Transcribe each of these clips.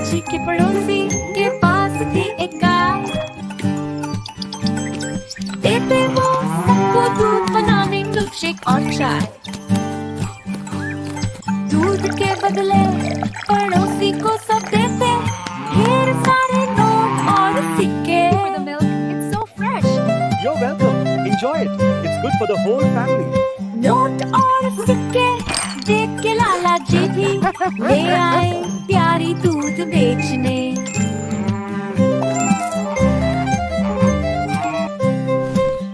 जी के पड़ोसी के पास थी एक गाय। देते वो सबको दूध बनाने मिल्कशेक और चाय। दूध के बदले पड़ोसी को सब देते ढेर सारे नोट और सिक्के। For the milk, it's so fresh. You're welcome. Enjoy it. It's good for the whole family. Note और सिक्के देख के लाला जी भी ले आए प्यारी दूध बेचने।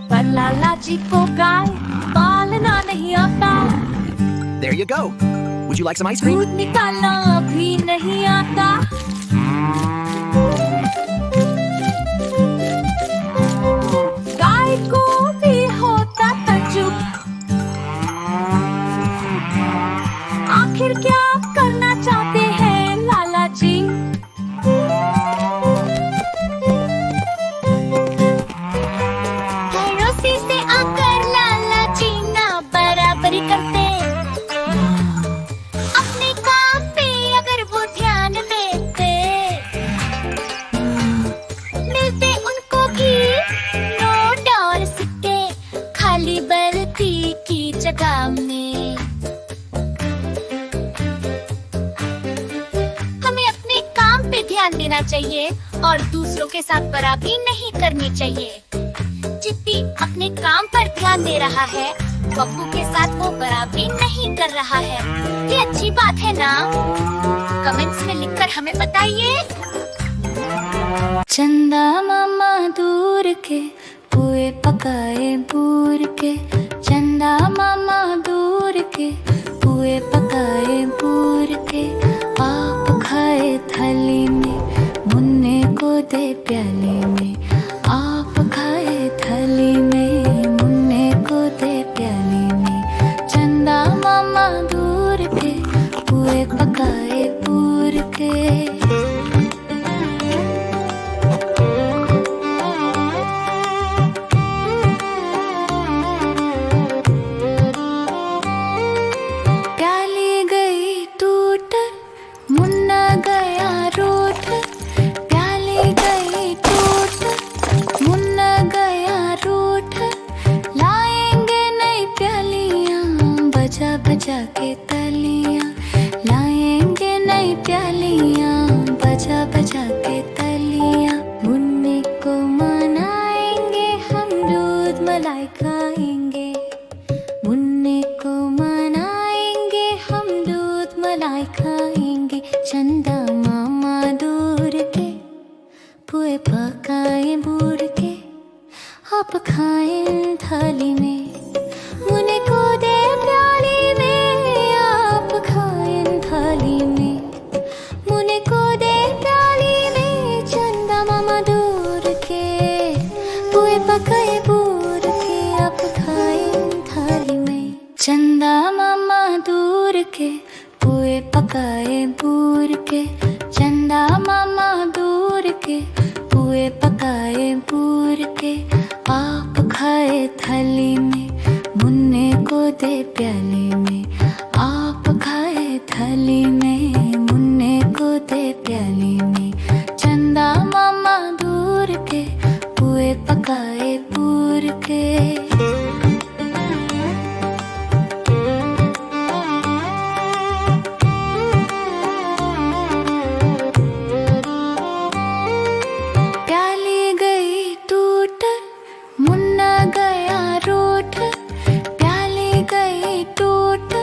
पर लाला जी को गाय पालना नहीं आता। There you go. Would you like some ice cream? दूध निकालना भी नहीं आता। गाय को भी होता तजुब, आखिर क्या करना चाहते हैं लाला जी। पड़ोसी से आकर लाला जी ना बराबरी करते। अपने काम पे अगर वो ध्यान देते, मिलते उनको भी नोट और सिक्के खाली बर्ती की जगह में। हमें अपने काम पे ध्यान देना चाहिए और दूसरों के साथ बराबरी नहीं करनी चाहिए। चिट्टी अपने काम पर ध्यान दे रहा है, पप्पू के साथ वो बराबरी नहीं कर रहा है। ये अच्छी बात है ना? कमेंट्स में लिखकर हमें बताइए। चंदा मामा दूर के पुए पकाए बूर के। चंदा मामा दूर के पुए पकाए बूर के। आप खाए थाली में, मुन्ने को दे प्याले में। आप खाए थाली में, मुन्ने को दे प्याले में। चंदा मामा दूर के पुए पकाए बूर के। प्याली गई टूट, मुन्ना गया रूठ। प्याली गई टूट, मुन्ना गया रूठ। लाएंगे नई प्यालियां बजा बजा के तालियां। लाएंगे नई प्यालियां बजा बजा के तालियां। मुन्ने को मनाएंगे हम दूध मलाई खाएंगे। मुन्ने को मनाएंगे हम दूध मलाई खाएंगे। चंदा मामा दूर के पुए पकाए बूढ़ के। आप खाएं थाली में, मुन्ने को दे प्याली में। आप खाएं थाली में, मुन्ने को दे प्याली में। चंदा मामा दूर के पुए पकाए बूढ़ के। आप खाएं थाली में। चंदा मामा दूर के पुए पकाए बूढ़ के। चंदा मामा दूर के पुए पकाए बूढ़ के। आप खाए थाली में, मुन्ने को दे प्याले में। आप खाए थाली में, मुन्ने को दे प्याले में। चंदा मामा दूर के पुए पकाए बूढ़ के। प्याली गई टूट, मुन्ना गया रूठ। प्याली गई टूट,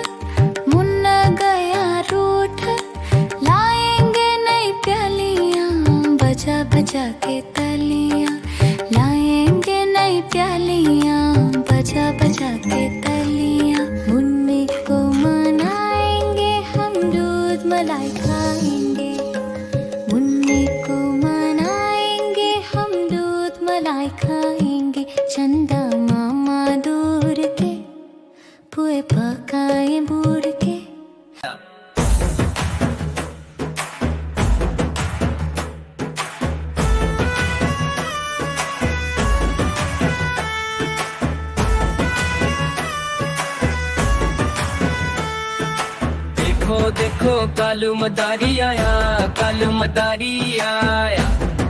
देखो देखो कालू मदारी आया, कालू मदारी आया,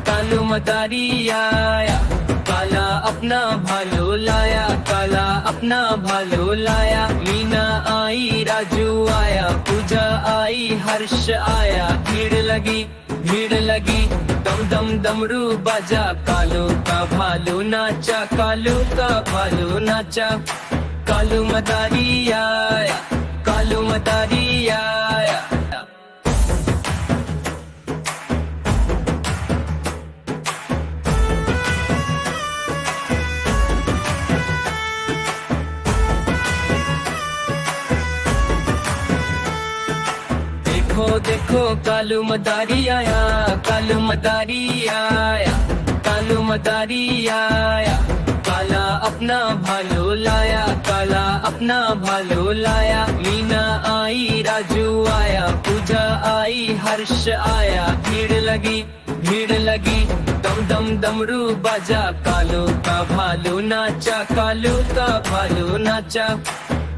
कालू मदारी आया। काला अपना भालो लाया, काला अपना भालो लाया। मीना आई, राजू आया, पूजा आई, हर्ष आया। भीड़ लगी, भीड़ लगी, दम दम डमरू बाजा। कालू का भालू नाचा, कालू का भालू नाचा। कालू मदारी आया, कालू मदारी आया। देखो देखो कालू मदारी आया, कालू मदारी आया, कालू मदारी आया। काला अपना भालो लाया, काला अपना भालो लाया। मीना आई, राजू आया, पूजा आई, हर्ष आया। भीड़ लगी, भीड़ लगी, दम दम डमरू बाजा। कालू का भालू नाचा, कालू का भालू नाचा।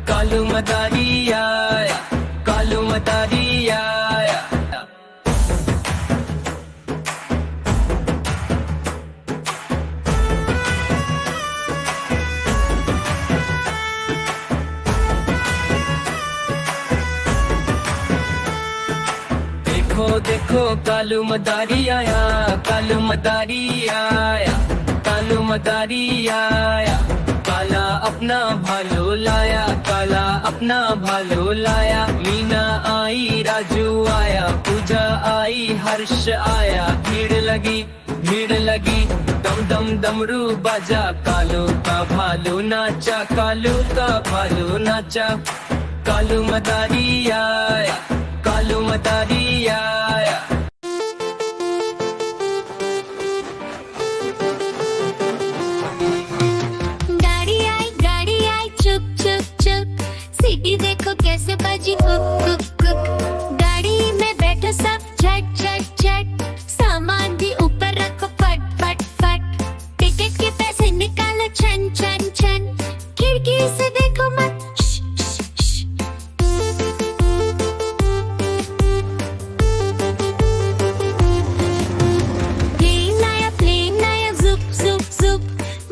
कालू मदारी आया, कालू मदारी आया। देखो देखो कालू मदारी आया, कालू मदारी आया, कालू मदारी आया। काला अपना भालो लाया, काला अपना भालो लाया। मीना आई, राजू आया, पूजा आई, हर्ष आया। भीड़ लगी, भीड़ लगी, दम दम डमरू बाजा। कालू का भालू नाचा, कालू का भालू नाचा। कालू मदारी आया, कालू मदारी आया। गाड़ी आई चुक चुक चुक। सीटी देखो कैसे बजी कुक कुक कुक। गाड़ी में बैठो सब झट झट झट। सामान भी ऊपर रखो फट फट फट। टिकट के पैसे निकालो छन छन छन। खिड़की से देखो मत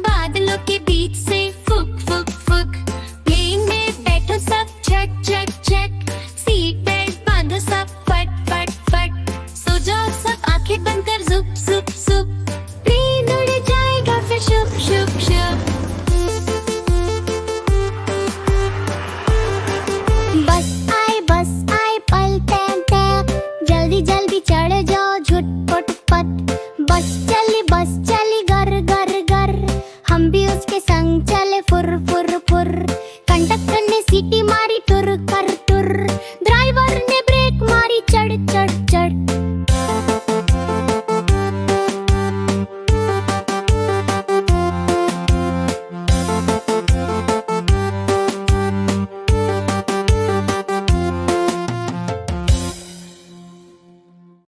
बादलों के बीच से फुक फुक फुक। प्लेन में बैठो सब झट झट झट। सीट बेल्ट बांधो सब फट फट फट। सो जाओ सब आंखें बंद कर जुप जुप जुप। प्लेन उड़ जाएगा फिर शुप शुप शुप। बस आए पल टैम टैम। जल्दी जल्दी चढ़ जाओ झुटपट पट। बस चली घर घर घर। हम भी उसके संग चले फुर फुर।